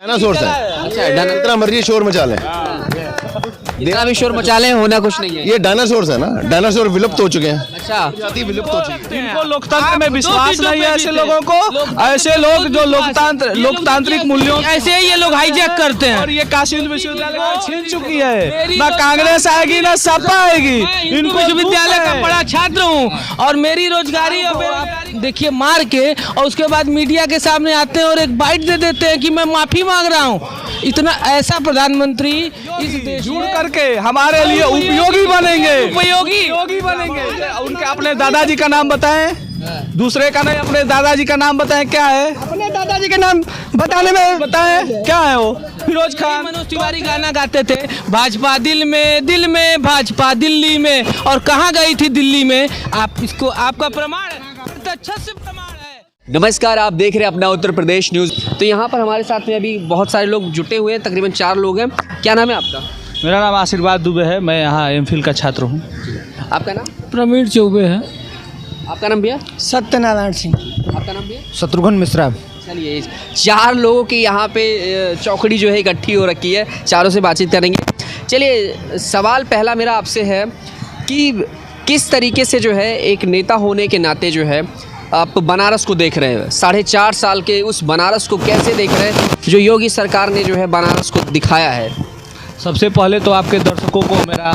Dinosaur है। अच्छा, जितना मर्जी शोर मचा लें, जितना भी शोर मचा लें होना कुछ नहीं है। ये डायनासोर है ना, डायनासोर विलुप्त हो चुके हैं, अच्छा, जाति विलुप्त हो चुकी है। इनको लोकतंत्र में विश्वास नहीं है। ऐसे लोगों को, ऐसे लोग जो लोकतांत्रिक मूल्यों, ऐसे ही ये लोग हाईजैक करते हैं। और ये काशी हिंदू विश्वविद्यालय को छीन चुकी है। ना कांग्रेस आएगी ना सपा आएगी। इनको विश्वविद्यालय का बड़ा छात्र हूँ और मेरी रोजगारी देखिए मार के, और उसके बाद मीडिया के सामने आते हैं और एक बाइट दे देते हैं कि मैं माफी मांग रहा हूँ। इतना ऐसा प्रधानमंत्री इस देश जुड़ करके हमारे लिए उपयोगी बनेंगे, उपयोगी बनेंगे। उनके अपने दादाजी का नाम बताएं, दूसरे का नहीं, अपने दादाजी का नाम बताएं। क्या है अपने दादाजी का नाम बताने में बताएं, क्या है वो? फिरोज खान। मनोज तिवारी गाना गाते थे, भाजपा दिल में भाजपा दिल्ली में, और कहाँ गई थी दिल्ली में? आप इसको आपका प्रमाण है, अच्छा से प्रमाण है। नमस्कार, आप देख रहे हैं अपना उत्तर प्रदेश न्यूज़। तो यहाँ पर हमारे साथ में अभी बहुत सारे लोग जुटे हुए हैं, तकरीबन 4 लोग हैं। क्या नाम है आपका? मेरा नाम आशीर्वाद दुबे है, मैं यहाँ एमफिल का छात्र हूँ। आपका नाम? प्रवीण चौबे है। आपका नाम भैया? सत्यनारायण सिंह। आपका नाम भैया? शत्रुघ्न मिश्रा। चलिए, 4 लोगों की यहाँ पे चौकड़ी जो है इकट्ठी हो रखी है, चारों से बातचीत करेंगे। चलिए, सवाल पहला मेरा आपसे है कि किस तरीके से जो है एक नेता होने के नाते जो है आप बनारस को देख रहे हैं, 4.5 साल के उस बनारस को कैसे देख रहे हैं जो योगी सरकार ने जो है बनारस को दिखाया है? सबसे पहले तो आपके दर्शकों को मेरा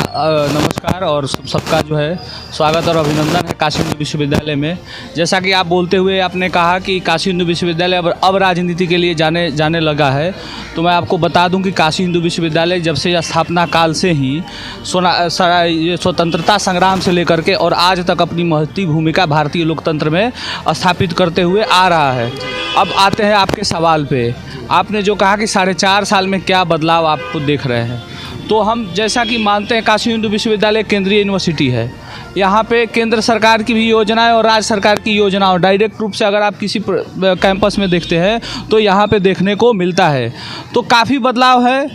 नमस्कार और सबका जो है स्वागत और अभिनंदन है काशी हिंदू विश्वविद्यालय में। जैसा कि आप बोलते हुए आपने कहा कि काशी हिंदू विश्वविद्यालय अब राजनीति के लिए जाने लगा है, तो मैं आपको बता दूं कि काशी हिंदू विश्वविद्यालय जब से स्थापना काल से ही स्वतंत्रता संग्राम से लेकर के और आज तक अपनी महत्वपूर्ण भूमिका भारतीय लोकतंत्र में स्थापित करते हुए आ रहा है। अब आते हैं आपके सवाल पे। आपने जो कहा कि 4.5 साल में क्या बदलाव आपको देख रहे हैं, तो हम जैसा कि मानते हैं काशी हिंदू विश्वविद्यालय केंद्रीय यूनिवर्सिटी है। यहाँ पे केंद्र सरकार की भी योजनाएं और राज्य सरकार की योजनाओं डायरेक्ट रूप से अगर आप किसी कैंपस में देखते हैं तो यहाँ पे देखने को मिलता है। तो काफ़ी बदलाव है,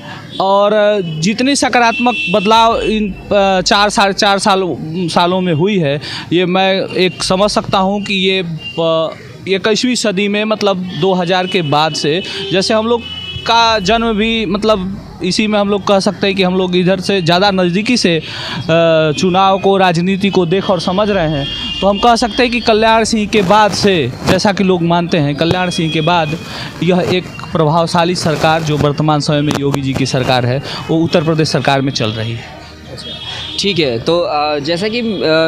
और जितनी सकारात्मक बदलाव इन 4 सालों में हुई है, ये मैं एक समझ सकता हूँ कि ये 21वीं सदी में, मतलब 2000 के बाद से, जैसे हम लोग का जन्म भी मतलब इसी में हम लोग कह सकते हैं कि हम लोग इधर से ज़्यादा नज़दीकी से चुनाव को, राजनीति को देख और समझ रहे हैं, तो हम कह सकते हैं कि कल्याण सिंह के बाद से, जैसा कि लोग मानते हैं, कल्याण सिंह के बाद यह एक प्रभावशाली सरकार जो वर्तमान समय में योगी जी की सरकार है, वो उत्तर प्रदेश सरकार में चल रही है। ठीक है, तो जैसा कि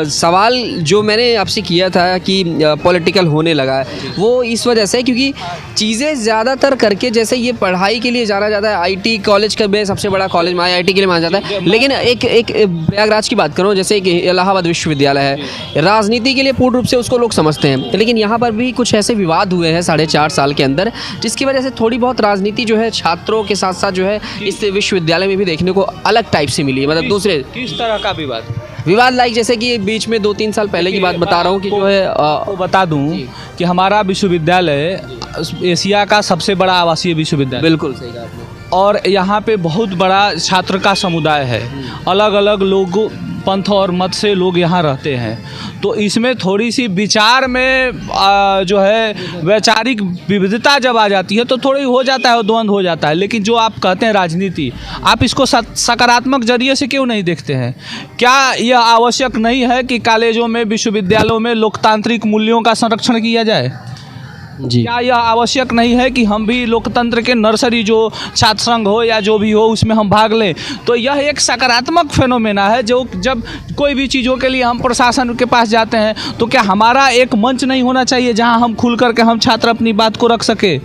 सवाल जो मैंने आपसे किया था कि पॉलिटिकल होने लगा है, वो इस वजह से क्योंकि चीज़ें ज़्यादातर करके, जैसे ये पढ़ाई के लिए जाना जाता है, आईटी कॉलेज का में सबसे बड़ा कॉलेज आईआईटी के लिए माना जाता है, लेकिन एक प्रयागराज की बात करूँ, जैसे कि इलाहाबाद विश्वविद्यालय है, राजनीति के लिए पूर्ण रूप से उसको लोग समझते हैं, लेकिन यहाँ पर भी कुछ ऐसे विवाद हुए हैं 4.5 साल के अंदर, जिसकी वजह से थोड़ी बहुत राजनीति जो है छात्रों के साथ साथ जो है इस विश्वविद्यालय में भी देखने को अलग टाइप से मिली है। मतलब दूसरे किस तरह का विवाद लाइक जैसे कि बीच में 2-3 साल पहले की बात बता रहा हूँ कि जो है तो बता दूं कि हमारा विश्वविद्यालय एशिया का सबसे बड़ा आवासीय विश्वविद्यालय। बिल्कुल सही कहा आपने। और यहाँ पे बहुत बड़ा छात्र का समुदाय है, अलग अलग लोग, पंथ और मत से लोग यहाँ रहते हैं, तो इसमें थोड़ी सी विचार में जो है वैचारिक विविधता जब आ जाती है तो थोड़ी हो जाता है, द्वंद्व हो जाता है। लेकिन जो आप कहते हैं राजनीति, आप इसको सकारात्मक जरिए से क्यों नहीं देखते हैं? क्या यह आवश्यक नहीं है कि कॉलेजों में, विश्वविद्यालयों में लोकतांत्रिक मूल्यों का संरक्षण किया जाए? जी, क्या यह आवश्यक नहीं है कि हम भी लोकतंत्र के नर्सरी, जो छात्र संघ हो या जो भी हो, उसमें हम भाग लें? तो यह एक सकारात्मक फेनोमेना है, जो जब कोई भी चीज़ों के लिए हम प्रशासन के पास जाते हैं तो क्या हमारा एक मंच नहीं होना चाहिए जहां हम खुल करके हम छात्र अपनी बात को रख सके?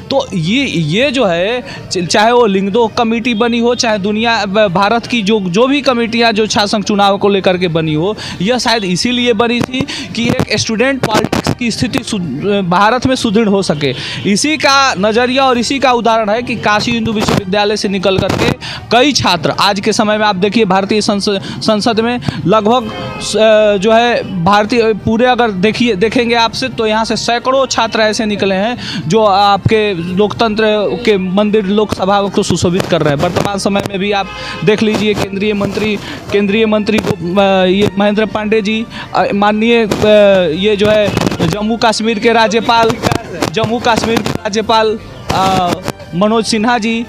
तो ये जो है, चाहे वो लिंगदो कमेटी बनी हो, चाहे दुनिया भारत की जो भी कमेटियाँ जो छात्र संघ चुनाव को लेकर के बनी हो, यह शायद इसीलिए बनी थी कि एक स्टूडेंट पॉलिटिक्स की स्थिति भारत में सुदृढ़ हो सके। इसी का नज़रिया और इसी का उदाहरण है कि काशी हिंदू विश्वविद्यालय से निकल करके कई छात्र आज के समय में, आप देखिए भारतीय संसद में लगभग जो है भारतीय पूरे अगर देखेंगे आपसे, तो यहाँ से सैकड़ों छात्र ऐसे निकले हैं जो आपके लोकतंत्र के मंदिर, लोकसभा को सुशोभित कर रहे हैं। वर्तमान समय में भी आप देख लीजिए, केंद्रीय मंत्री को ये महेंद्र पांडे जी, माननीय ये जो है जम्मू कश्मीर के राज्यपाल मनोज सिन्हा जी,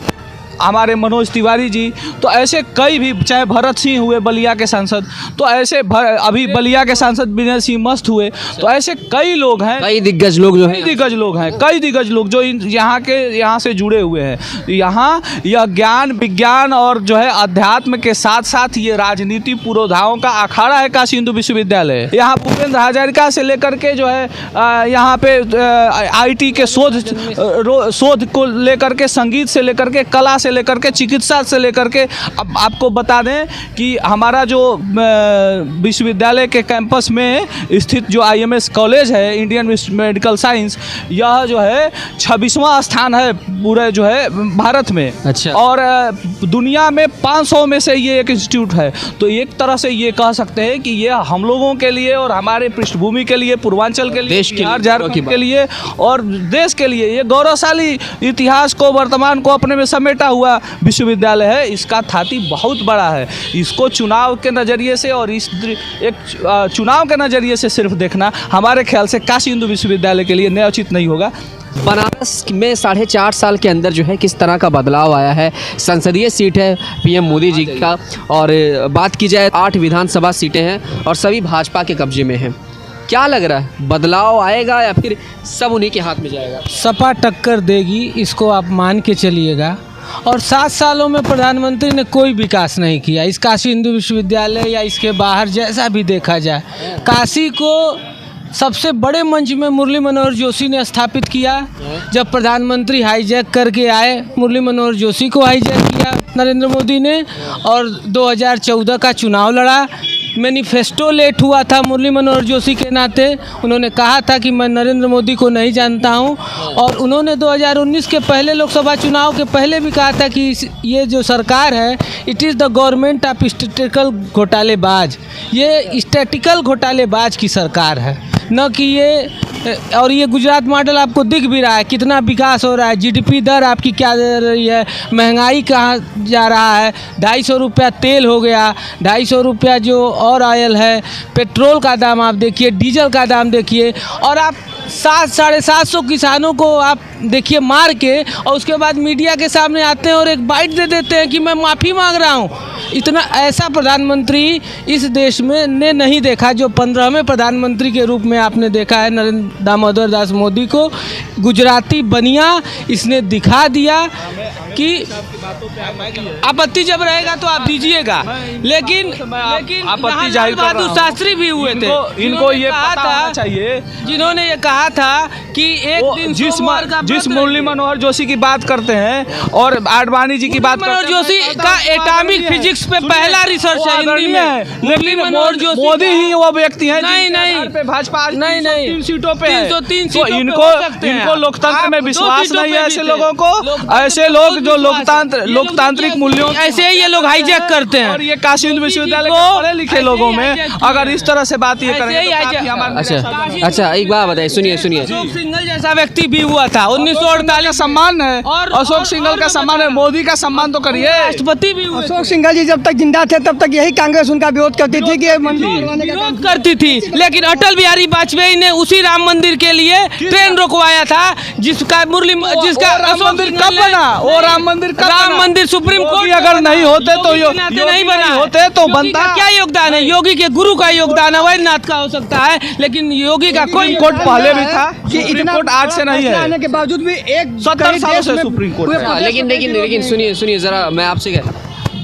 हमारे मनोज तिवारी जी, तो ऐसे कई भी, चाहे भरत सिंह हुए बलिया के सांसद, तो ऐसे अभी बलिया के सांसद विनय सिंह मस्त हुए, तो ऐसे कई लोग हैं, कई दिग्गज लोग जो कई हैं दिग्गज लोग हैं, कई दिग्गज लोग जो यहाँ से जुड़े हुए हैं। यहाँ यह ज्ञान विज्ञान और जो है अध्यात्म के साथ साथ ये राजनीति पुरोधाओं का अखाड़ा है काशी हिंदू विश्वविद्यालय। यहाँ भूपेंद्र हजारिका से लेकर के जो है यहाँ पे IT के शोध को लेकर के, संगीत से लेकर के, कला से लेकर के, चिकित्सा से लेकर के, अब आपको बता दें कि हमारा जो विश्वविद्यालय के कैंपस में स्थित जो IMS कॉलेज है, इंडियन मेडिकल साइंस, यह जो है 26वां स्थान है पूरे जो है भारत में। अच्छा। और दुनिया में 500 में से ये एक इंस्टीट्यूट है। तो एक तरह से ये कह सकते हैं कि ये हम लोगों के लिए और हमारे पृष्ठभूमि के लिए, पूर्वांचल के लिए, देश के लिए, बिहार झारखंड के लिए और देश के लिए ये गौरवशाली इतिहास को, वर्तमान को अपने में समेटा हुआ विश्वविद्यालय है। इसका थाती बहुत बड़ा है। इसको चुनाव के नज़रिए से और इस एक चुनाव के नज़रिए से सिर्फ देखना हमारे ख्याल से काशी हिंदू विश्वविद्यालय के लिए न्यायोचित नहीं होगा। बनारस में 4.5 साल के अंदर जो है किस तरह का बदलाव आया है? संसदीय सीट है PM मोदी जी का, और बात की जाए 8 विधानसभा सीटें हैं और सभी भाजपा के कब्जे में हैं। क्या लग रहा है, बदलाव आएगा या फिर सब उन्हीं के हाथ में जाएगा? सपा टक्कर देगी, इसको आप मान के चलिएगा। और 7 सालों में प्रधानमंत्री ने कोई विकास नहीं किया। इस काशी हिंदू विश्वविद्यालय या इसके बाहर जैसा भी देखा जाए, काशी को सबसे बड़े मंच में मुरली मनोहर जोशी ने स्थापित किया। जब प्रधानमंत्री हाईजैक करके आए, मुरली मनोहर जोशी को हाईजैक किया नरेंद्र मोदी ने, और 2014 का चुनाव लड़ा। मैनिफेस्टो लेट हुआ था मुरली मनोहर जोशी के नाते। उन्होंने कहा था कि मैं नरेंद्र मोदी को नहीं जानता हूं, और उन्होंने 2019 के पहले लोकसभा चुनाव के पहले भी कहा था कि ये जो सरकार है, it is the government of statical घोटालेबाज। ये स्टैटिकल घोटालेबाज की सरकार है, न कि ये। और ये गुजरात मॉडल आपको दिख भी रहा है, कितना विकास हो रहा है। GDP दर आपकी क्या दे रही है, महंगाई कहाँ जा रहा है। 250 रुपया तेल हो गया, 250 रुपया जो और ऑयल है, पेट्रोल का दाम आप देखिए, डीजल का दाम देखिए, और आप 700-750 किसानों को आप देखिए मार के, और उसके बाद मीडिया के सामने आते हैं और एक बाइट दे देते हैं कि मैं माफ़ी मांग रहा हूँ। इतना ऐसा प्रधानमंत्री इस देश में ने नहीं देखा, जो 15वें प्रधानमंत्री के रूप में आपने देखा है नरेंद्र दामोदर दास मोदी को। गुजराती बनिया इसने दिखा दिया कि आपत्ति जब रहेगा तो आप दीजिएगा, लेकिन आपत्ति जाहिर कर रहा हूं। शास्त्री भी हुए थे, इनको ये पता होना चाहिए, जिन्होंने ये कहा था कि एक दिन जिस मुरली मनोहर जोशी की बात करते हैं और आडवाणी जी की बात करते हैं, मनोहर जोशी का एटॉमिक फिजिक्स पे पहला रिसर्च है हिंदी में, लेकिन मोदी ही वो व्यक्ति हैं नहीं भाजपा नहीं 3 सीटों पे है। 303 तो इनको लोकतंत्र में विश्वास नहीं है। ऐसे लोगों को, ऐसे लोग जो लोकतांत्रिक मूल्यों, ऐसे ही ये लोग हाईजैक करते हैं। और ये काशी हिंदू विश्वविद्यालय के पढ़े लिखे लोगों में अगर इस तरह से बात ये करेंगे। अच्छा एक बात बताइए, सुनिए। अशोक सिंघल जैसा व्यक्ति भी हुआ था 1948 सम्मान है, और अशोक सिंघल का सम्मान है, मोदी का सम्मान तो करिए। राष्ट्रपति भी हुए। अशोक सिंघल जी जब तक जिंदा थे तब तक यही कांग्रेस उनका विरोध करती थी कि विरोध करती थी, लेकिन अटल बिहारी वाजपेयी ने उसी राम मंदिर के लिए ट्रेन रुकवाया था, जिसका राम मंदिर कब बना? वो राम मंदिर सुप्रीम कोर्ट अगर नहीं होते तो नहीं बना होते तो बनता। क्या योगदान है? योगी के गुरु का योगदान है, वैद्यनाथ का हो सकता है, लेकिन योगी का कोई कोर्ट पहले भी था। कि सुप्रीम कोर्ट आज से नहीं है, आने के बावजूद भी एक 70 सालों से सुप्रीम कोर्ट। लेकिन सुनिए ज़रा, मैं आपसे कह,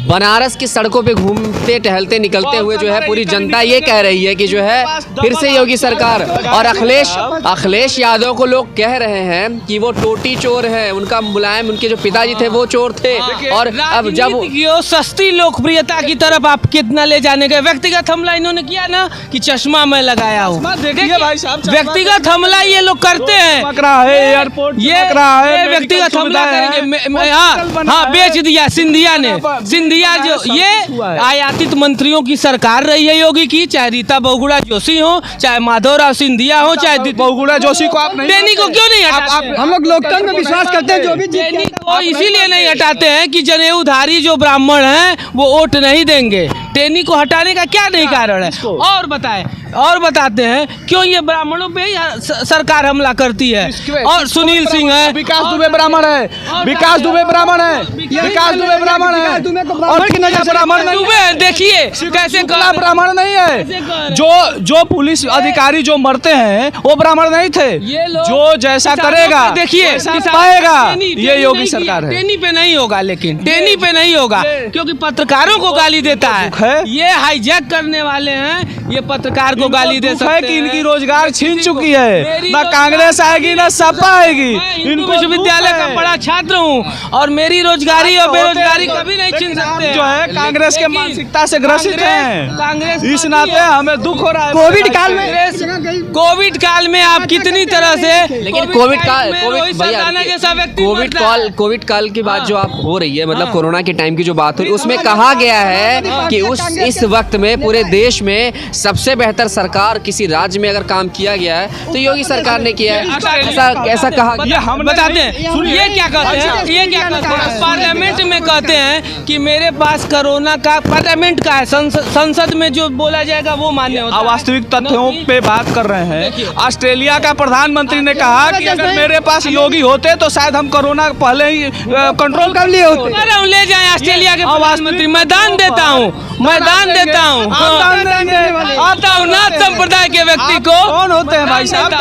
बनारस की सड़कों पे घूमते टहलते निकलते हुए जो है पूरी जनता ये कह रही है कि जो है फिर से योगी सरकार, और अखिलेश यादव को लोग कह रहे हैं कि वो टोटी चोर है, उनका मुलायम, उनके जो पिताजी थे वो चोर थे। और अब जब सस्ती लोकप्रियता की तरफ आप कितना ले जाने गए, व्यक्तिगत हमला इन्होंने किया ना कि चश्मा मैं लगाया हूँ, व्यक्तिगत हमला ये लोग करते हैं, ये व्यक्तिगत हमला करेंगे। हाँ, बेच दिया सिंधिया ने, सिंधिया जो ये आयातित मंत्रियों की सरकार रही है योगी की, चाहे रीता बहुगुणा जोशी हो, चाहे माधवराव सिंधिया हो, चाहे बहुगुणा जोशी को आप टेनी को क्यों नहीं हटाते? हम लोग लोकतंत्र में विश्वास करते हैं, जो भी टेनी को इसीलिए नहीं हटाते हैं कि जनेऊधारी जो ब्राह्मण हैं वो वोट नहीं देंगे। टेनी को हटाने का क्या नहीं कारण है? और बताएं, और बताते हैं क्यों ये ब्राह्मणों पे ही सरकार हमला करती है। और सुनील सिंह है, विकास दुबे ब्राह्मण है, विकास दुबे ब्राह्मण है, विकास दुबे ब्राह्मण है, और की नजर ब्राह्मण नहीं है। देखिए कैसे ब्राह्मण नहीं है। जो पुलिस अधिकारी जो मरते हैं वो ब्राह्मण नहीं थे। जो जैसा करेगा देखिए पाएगा, ये योगी सरकार है। टेनी पे नहीं होगा, लेकिन टेनी पे नहीं होगा क्योंकि पत्रकारों को गाली देता है। ये हाईजैक करने वाले हैं, ये पत्रकार को गाली दे सकते हैं कि इनकी रोजगार छीन चुकी है। ना कांग्रेस आएगी ना सपा आएगी। इनको विश्वविद्यालय का बड़ा छात्र हूँ और मेरी रोजगारी और बेरोजगारी कभी नहीं छीन सकते। जो है कांग्रेस के मानसिकता से ग्रसित हैं। कांग्रेस इस नाते हमें दुख हो रहा है। कोविड काल में आप कितनी तरह से, लेकिन कोविड काल की बात जो आप हो रही है, मतलब कोरोना के टाइम की जो बात हो रही है, उसमें कहा गया है कि इस वक्त में पूरे देश में सबसे बेहतर सरकार किसी राज्य में अगर काम किया गया है तो योगी सरकार ने किया है। ऐसा कहा गया। हम बताते हैं, ये क्या कहते हैं, पार्लियामेंट में कहते हैं कि मेरे पास कोरोना का, पार्लियामेंट का है, संसद में जो बोला जाएगा वो मान्य होता है। वास्तविक तथ्यों पे बात कर रहे हैं। ऑस्ट्रेलिया का प्रधानमंत्री ने कहा कि अगर मेरे पास योगी होते तो शायद हम कोरोना पहले ही कंट्रोल कर लिए होते। ले जाए ऑस्ट्रेलिया के प्रधानमंत्री, मैं दान देता हूँ, आता हूँ नाथ संप्रदाय के व्यक्ति को। कौन होते हैं भाई साहब?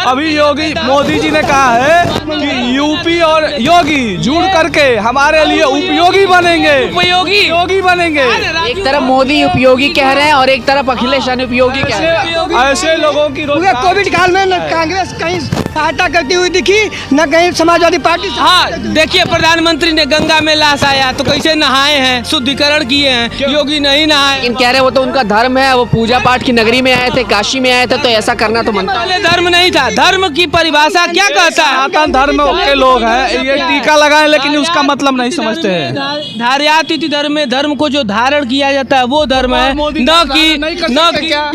अभी योगी मोदी जी ने कहा है कि यूपी और योगी जुड़ करके हमारे लिए उपयोगी बनेंगे, उपयोगी बनेंगे। एक तरफ मोदी उपयोगी कह रहे हैं और एक तरफ अखिलेश अनुपयोगी कह रहे हैं। ऐसे लोगों की कोविड काल में न कांग्रेस कहीं सहायता करती हुई दिखी, न कहीं समाजवादी पार्टी। हाँ, देखिए प्रधानमंत्री ने गंगा में लाश आया तो कैसे नहाए हैं, शुद्धिकरण किए हैं। योगी नहीं नहाए। लेकिन कह रहे वो तो उनका धर्म है, वो पूजा पाठ की नगरी में आए थे, काशी में आए थे, तो ऐसा करना तो मनता है। पहले धर्म नहीं था। धर्म की परिभाषा क्या कहता है? सनातन धर्म के लोग हैं, ये टीका लगाए लेकिन उसका मतलब नहीं समझते हैं। धार्यातिथि धर्म में धर्म को जो धारण किया जाता है वो धर्म है, न कि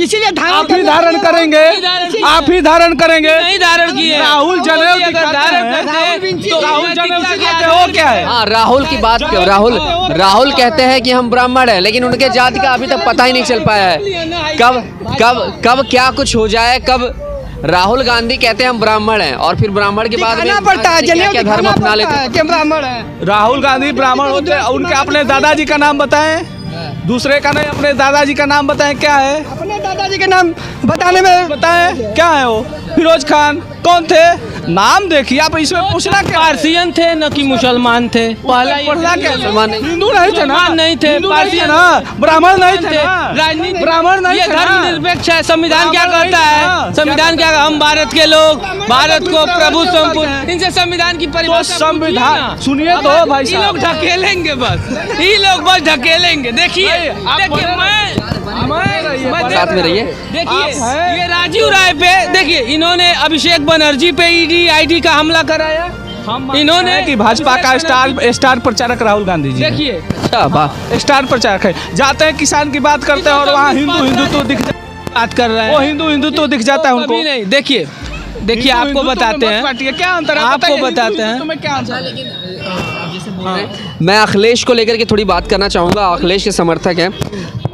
इसीलिए आप ही धारण करेंगे, आप ही धारण करेंगे। नहीं धारण किए। राहुल जनेऊ दिखाते हैं तो राहुल जनेऊ दिखाते हैं, वो क्या है? हाँ, राहुल की बात क्यों? राहुल कहते हैं कि हम ब्राह्मण हैं, लेकिन उनके जाति का अभी तक पता ही नहीं चल पाया है। कब क्या कुछ हो जाए। कब राहुल गांधी कहते हैं हम ब्राह्मण हैं और फिर ब्राह्मण के बाद में पड़ता है, क्या धर्म अपना लेते हैं कि ब्राह्मण है। राहुल गांधी ब्राह्मण होते हैं, उनके अपने दादाजी का नाम बताएं, दूसरे का नहीं, अपने दादाजी का नाम बताएं। क्या है अपने दादाजी के नाम बताने में? बताएं क्या है वो? फिरोज खान कौन थे? नाम देखिए आप, इसमें पूछना क्या? पारसियन थे न कि मुसलमान थे? पहला पढ़ना क्या? हिंदू नहीं थे ना, नहीं थे, पारसियन ना, ब्राह्मण नहीं थे, राजनीति ब्राह्मण नहीं थे। धर्म निरपेक्ष है। संविधान क्या कहता है? संविधान क्या? हम भारत के लोग, भारत को प्रभु संपूर्ण। इनसे संविधान की परिभाषा संविधान सुनिए तो भाई साहब, ये लोग ढकेलेंगे बस, ये लोग बस ढकेलेंगे। देखिए मैं साथ में रहिए। देखिए ये राजीव राय पे, देखिए इन्होंने अभिषेक बनर्जी पे ईडी आईडी का हमला कराया। इन्होंने कि भाजपा का स्टार प्रचारक राहुल गांधी जी, देखिए स्टार प्रचारक है। जाते हैं किसान की बात करते हैं और वहाँ हिंदुत्व दिख बात कर रहे हैं, वो हिंदुत्व दिख जाता है उनको। नहीं, देखिए आपको बताते हैं, क्या अंतर है? आपको बताते हैं। मैं अखिलेश को लेकर के थोड़ी बात करना चाहूँगा। अखिलेश के समर्थक हैं।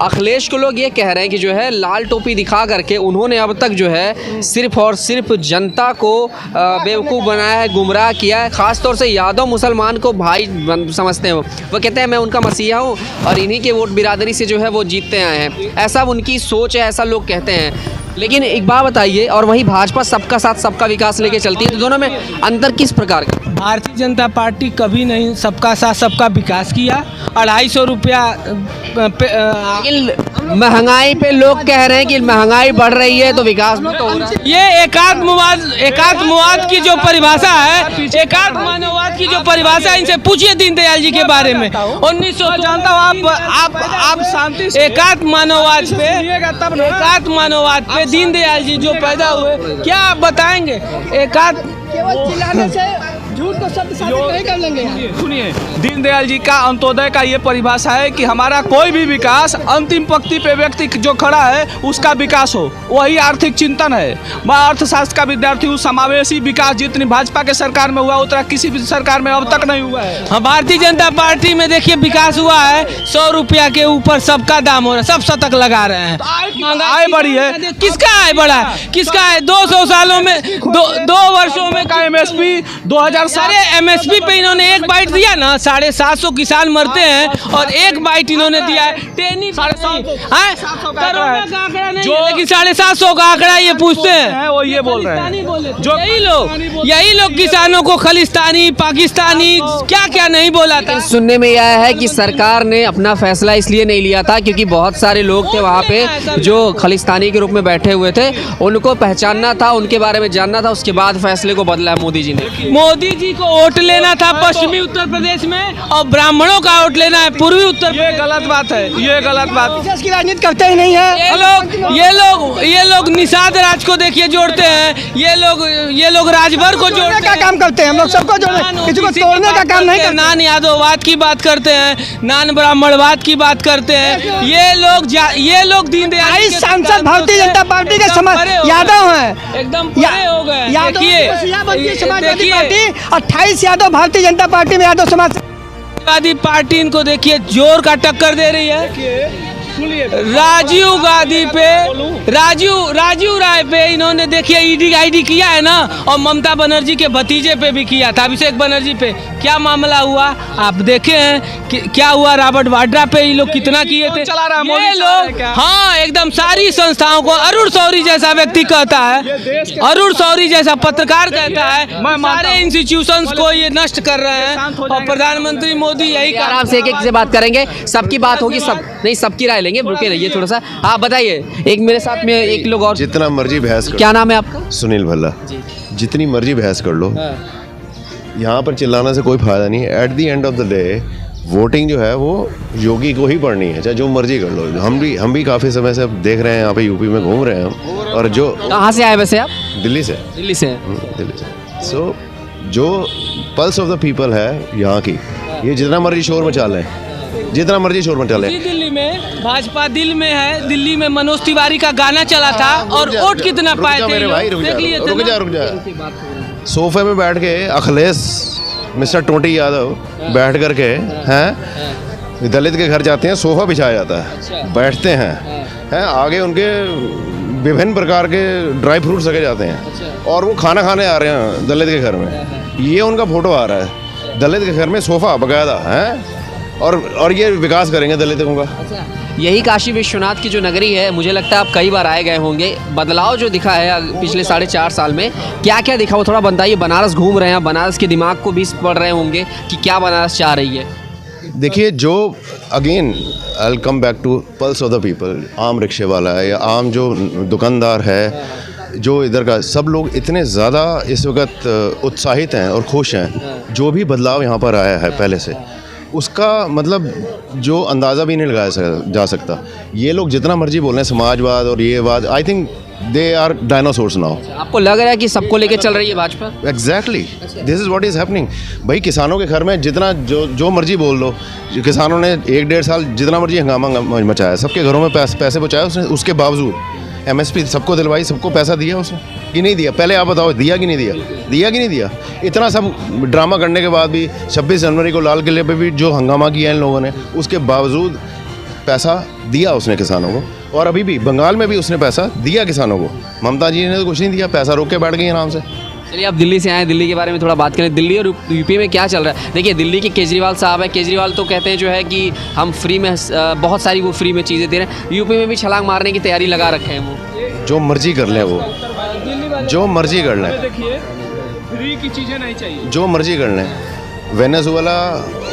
अखिलेश को लोग ये कह रहे हैं कि जो है लाल टोपी दिखा करके उन्होंने अब तक जो है सिर्फ और सिर्फ जनता को बेवकूफ़ बनाया है, गुमराह किया है। ख़ास तौर से यादव मुसलमान को भाई समझते हैं। वो कहते हैं मैं उनका मसीहा हूँ और इन्हीं के वोट बिरादरी से जो है वो जीतते आए हैं। ऐसा उनकी सोच है, ऐसा लोग कहते हैं। लेकिन एक बात बताइए, और वही भाजपा सबका साथ सबका विकास लेके चलती है, तो दोनों में अंतर किस प्रकार का? भारतीय जनता पार्टी कभी नहीं सबका साथ सबका विकास किया। 250 रुपया महंगाई पे लोग कह रहे हैं कि महंगाई बढ़ रही है तो विकास भी तो हो रहा है। ये एकात्मवाद की जो परिभाषा है, एकात्म मानववाद की जो परिभाषा है, इनसे पूछिए दीनदयाल जी के बारे में। 1900 जानता हूँ आप शांति से एकात्म मानववाद पे दीनदयाल जी जो पैदा हुए, क्या आप बताएंगे? केवल चिल्लाने से, झूठ को शब्द साबित नहीं कर लेंगे यहाँ। सुनिए, दीनदयाल जी का अंत्योदय का ये परिभाषा है कि हमारा कोई भी विकास अंतिम पंक्ति पे व्यक्ति जो खड़ा है उसका विकास हो, वही आर्थिक चिंतन है। मैं अर्थशास्त्र का विद्यार्थी हूँ। समावेशी विकास जितनी भाजपा के सरकार में हुआ उतना किसी भी सरकार में अब तक नहीं हुआ है। हाँ, भारतीय जनता पार्टी में देखिए विकास हुआ है, 100 रुपया के ऊपर सबका दाम हो रहा है, सब शतक लगा रहे हैं। आय बढ़ी है। किसका आय बढ़ा है? किसका है? 200 सालों में, दो वर्षों में का MSP 2007 सारे MSP पे इन्होंने एक बाइट दिया ना, 750 किसान मरते हैं और एक बाइट इन्होंने दिया है। टेनी 750 करोड़ का आंकड़ा नहीं जो- है, लेकिन 750 का आंकड़ा ये पूछते हैं। वो ये बोल रहे हैं जो यही लोग किसानों को खालिस्तानी, पाकिस्तानी क्या क्या नहीं बोला था। सुनने में यह आया है कि सरकार ने अपना फैसला इसलिए नहीं लिया था क्योंकि बहुत सारे लोग थे वहाँ पे जो खालिस्तानी के रूप में बैठे हुए थे, उनको पहचानना था, उनके बारे में जानना था, उसके बाद फैसले को बदला है मोदी जी ने। मोदी जी को वोट लेना था पश्चिमी उत्तर प्रदेश में और ब्राह्मणों का वोट लेना है पूर्वी उत्तर ये गलत बात है, ये गलत बात। देश की राजनीति करते ही नहीं है। ये लोग निषाद राज को देखिए जोड़ते हैं, ये लोग राजभर को जोड़ने जोड़ते का हैं, काम करते हैं, हम लोग सबको जोड़ने, किसी को तोड़ने का काम नहीं करते। नान यादववाद की बात करते हैं, नान ब्राह्मणवाद की बात करते हैं। ये लोग दीनदयाल जी के सांसद भारतीय जनता पार्टी के यादव हैं, एकदम परे हो गए। समाजवादी पार्टी 28 यादव भारतीय जनता पार्टी में यादव समाज समाजवादी पार्टी इनको देखिए जोर का टक्कर दे रही है। राजीव गांधी पे, राजीव राय पे इन्होंने देखिए ईडी किया है ना, और ममता बनर्जी के भतीजे पे भी किया था, अभिषेक बनर्जी पे। क्या मामला हुआ आप देखे हैं कि क्या हुआ? रॉबर्ट वाड्रा पे ये लोग कितना किए थे। ये लोग हाँ एकदम सारी संस्थाओं को, अरुण शौरी जैसा व्यक्ति कहता है, अरुण शौरी जैसा पत्रकार कहता है, सारे इंस्टीट्यूशंस को ये नष्ट कर रहे हैं। और प्रधानमंत्री मोदी यही आराम से एक से बात करेंगे, सबकी बात होगी, सब नहीं सबकी राय लेंगे, रुके रहिए थोड़ा सा। आप बताइए, एक मेरे साथ में एक लोग और, जितना मर्जी बहस कर, क्या नाम है आपका? सुनील भल्ला, जितनी मर्जी बहस कर लो, यहाँ पर चिल्लाने से कोई फायदा नहीं है। At the end of the day voting जो है वो योगी को ही पड़नी है, चाहे जो मर्जी कर लो। हम भी काफ़ी समय से अब देख रहे हैं, यहाँ पे यूपी में घूम रहे हैं हम। और जो कहाँ से आए वैसे आप? दिल्ली से दिल्ली से। दिल्ली से। सो जो पल्स ऑफ द पीपल है यहाँ की, ये जितना मर्जी शोर मचा लें, जितना मर्जी शोर मचा लें। दिल्ली में भाजपा दिल में है। दिल्ली में मनोज तिवारी का गाना चला था और वोट कितना पाए थे मेरे भाई, रुक जा। सोफे में बैठ के अखिलेश मिस्टर टोटी यादव बैठ करके हैं, दलित के घर जाते हैं, सोफा बिछाया जाता है, बैठते हैं आगे उनके विभिन्न प्रकार के ड्राई फ्रूट्स रखे जाते हैं और वो खाना खाने आ रहे हैं दलित के घर में। ये उनका फोटो आ रहा है, दलित के घर में सोफा बकायदा है, और ये विकास करेंगे दलितों का। यही काशी विश्वनाथ की जो नगरी है, मुझे लगता है आप कई बार आए गए होंगे। बदलाव जो दिखा है पिछले 4.5 साल में, क्या क्या दिखा वो थोड़ा बताइए। बनारस घूम रहे हैं, बनारस के दिमाग को भी पढ़ रहे होंगे कि क्या बनारस चाह रही है। देखिए, जो again I will come back to pulse of the people, आम रिक्शे वाला है या आम जो दुकानदार है, जो इधर का सब लोग इतने ज़्यादा इस वक्त उत्साहित हैं और खुश हैं। जो भी बदलाव यहाँ पर आया है पहले से, उसका मतलब जो अंदाज़ा भी नहीं लगाया जा सकता। ये लोग जितना मर्जी बोल रहे हैं समाजवाद और ये बात, I think they are dinosaurs now. आपको लग रहा है कि सबको लेके चल रही है Bhajpa? Exactly, this is what is happening. भाई किसानों के घर में जितना जो मर्जी बोल लो, किसानों ने 1-1.5 साल जितना मर्जी हंगामा मचाया, सबके घरों में पैसे पहुँचाए उसने, उसके बावजूद MSP सबको दिलवाई, सबको पैसा दिया उसने कि नहीं दिया? पहले आप बताओ, दिया कि नहीं दिया? दिया कि नहीं दिया? इतना सब ड्रामा करने के बाद भी 26 जनवरी को लाल किले पे भी जो हंगामा किया इन लोगों ने, उसके बावजूद पैसा दिया उसने किसानों को। और अभी भी बंगाल में भी उसने पैसा दिया किसानों को। ममता जी ने तो कुछ नहीं दिया, पैसा रोक के बैठ गई आराम से। चलिए, आप दिल्ली से आए, दिल्ली के बारे में थोड़ा बात करें। दिल्ली और यूपी में क्या चल रहा है? देखिए, दिल्ली के केजरीवाल साहब है, केजरीवाल तो कहते हैं जो है कि हम फ्री में बहुत सारी वो फ्री में चीज़ें दे रहे हैं। यूपी में भी छलांग मारने की तैयारी लगा रखे हैं वो। जो मर्जी कर लें, वो जो मर्जी कर लें, फ्री की चीज़ें नहीं चाहिए, जो मर्जी कर लें। वेनेजुएला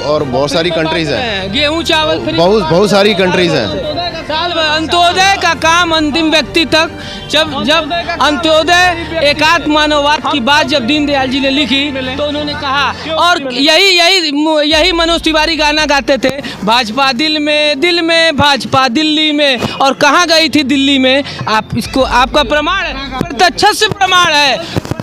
और बहुत सारी कंट्रीज़ हैं, गेहूँ चावल, बहुत सारी कंट्रीज़ हैं। अंत्योदय का काम अंतिम व्यक्ति तक, जब अंत्योदय एकात्म मानववाद की बात जब दीनदयाल जी ने लिखी तो उन्होंने कहा, और यही मनोज तिवारी गाना गाते थे, भाजपा दिल में भाजपा दिल्ली में। और कहाँ गई थी दिल्ली में? आप इसको, आपका प्रमाण है, प्रत्यक्ष से प्रमाण है।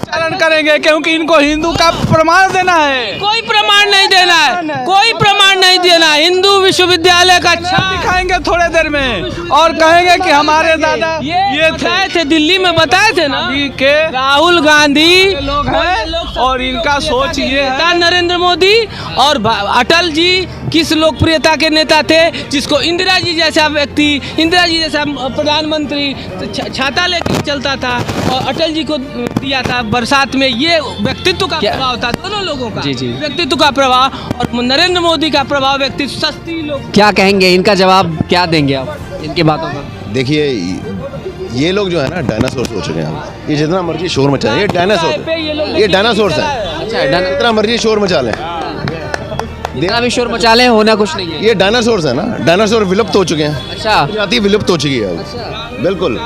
उच्चारण करेंगे क्योंकि इनको हिंदू का प्रमाण देना है। कोई प्रमाण नहीं देना है, कोई प्रमाण नहीं देना। हिंदू विश्वविद्यालय का दिखाएंगे थोड़े देर में और कहेंगे कि हमारे दादा ये बताए थे, दिल्ली में बताए थे ना अभी के राहुल गांधी लोग हैं और इनका सोच ये है। नेता नरेंद्र मोदी और अटल जी किस लोकप्रियता के नेता थे, जिसको इंदिरा जी जैसा व्यक्ति, इंदिरा जी जैसा प्रधानमंत्री छाता लेकर चलता था और अटल जी को दिया था बरसात में। ये व्यक्तित्व का प्रभाव था दोनों लोगों का। जी, जी। व्यक्तित्व का प्रभाव और नरेंद्र मोदी का प्रभाव व्यक्तित्व। सस्ती लोग क्या कहेंगे, इनका जवाब क्या देंगे आप इनकी बातों का? देखिए ये लोग जो है ना डायनासोर हो चुके हैं। ये जितना मर्जी शोर मचा ये डायनासोर, ये डायनासोर है। अच्छा, जितना मर्जी शोर मचा लें, जितना भी शोर मचा ले होना कुछ नहीं है। ये डायनासोर है ना, डायनासोर विलुप्त हो चुके हैं। अच्छा, जाति विलुप्त हो चुकी है अब। बिल्कुल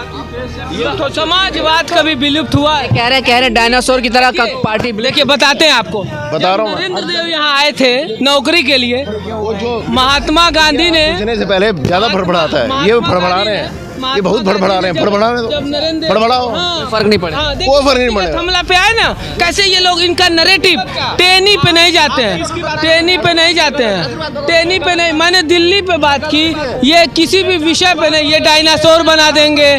तो समाजवाद कभी विलुप्त हुआ है। कह रहे डायनासोर की तरह पार्टी। देखिए बताते हैं आपको, बता रहा हूँ मैं। नरेंद्र देव यहाँ आए थे नौकरी के लिए, वो जो महात्मा गांधी ने पूछने से पहले ज्यादा फड़फड़ाता है, ये फड़फड़ा रहे हैं, ये बहुत फड़फड़ा रहे हैं। जब नरेंद्र फड़फड़ाओ, फर्क नहीं पड़ेगा। कोई फर्क नहीं पड़ेगा। हमला पे आए ना, कैसे ये लोग, इनका नैरेटिव टेनी पे नहीं जाते हैं, टेनी पे नहीं जाते हैं, टेनी पे नहीं। मैंने दिल्ली पे बात की, ये किसी भी विषय पे नहीं, ये डायनासोर बना देंगे,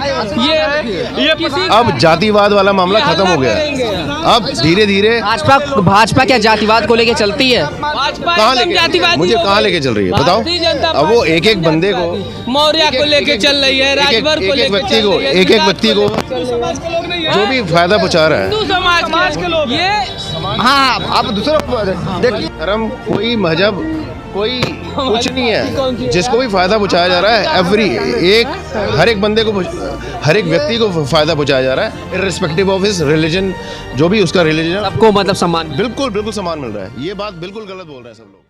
ये किसी अब जातिवाद वाला मामला खत्म हो गया है। अब धीरे धीरे भाजपा क्या जातिवाद को लेके चलती है? भाजपा कहाँ एकदम लेके, जातिवादी मुझे हो कहाँ गई। लेके चल रही है भारतीय जनता बताओ। अब वो पार्टी एक एक बंदे को, मौर्य को लेके चल रही है, राजभर को लेके व्यक्ति चल को, रही है, एक व्यक्ति को जो भी फायदा पहुंचा रहा है। हिंदू समाज के लोग ये हाँ, आप दूसरा देखिए, धर्म कोई मजहब कोई कुछ नहीं है। जिसको भी फायदा पहुंचाया जा रहा है, हर एक बंदे को, हर एक व्यक्ति को फायदा पहुंचाया जा रहा है, इर्रिस्पेक्टिव ऑफ हिज रिलीजन। जो भी उसका रिलीजन है, सबको मतलब सम्मान। बिल्कुल बिल्कुल सम्मान मिल रहा है। ये बात बिल्कुल गलत बोल रहे हैं सब लोग।